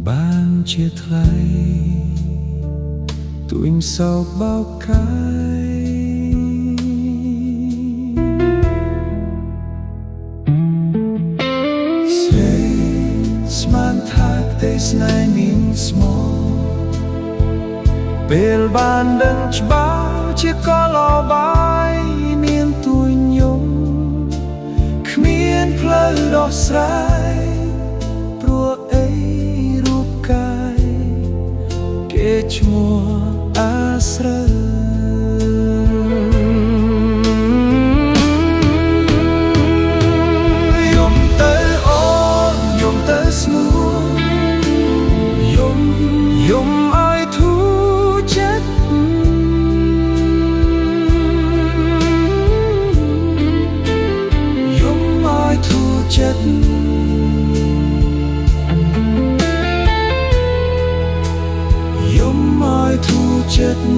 បានជាថ្លៃទួញសោកបោកកាយសេស្មានថាទេស្នេហ៍នាងស្មោះពេលបានដឹងច្បាស់ជាកលបាយនាងទួញយំគ្មានផ្លូវដោះស្រាយព្រោះអីរូបកាយគេឈ្មោះអាស្រូវយំទៅអូនយំទៅស្ងួនយំឲ្យធូរចិត្តយំឲ្យធូរចិត្តយំឲ្យធូរចិត្ត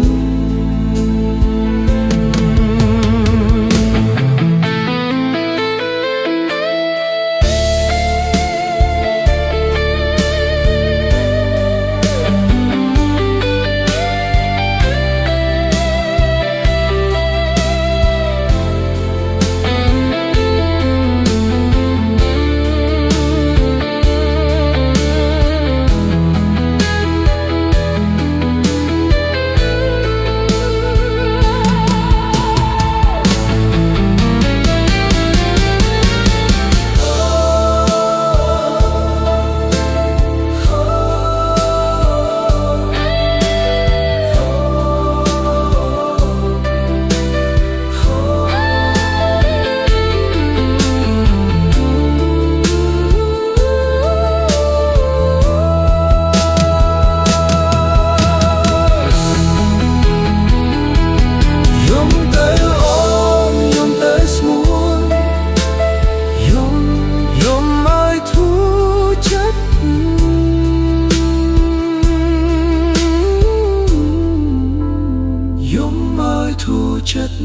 ធូរចិត្ត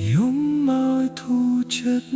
យំឲ្យធូរចិត្ត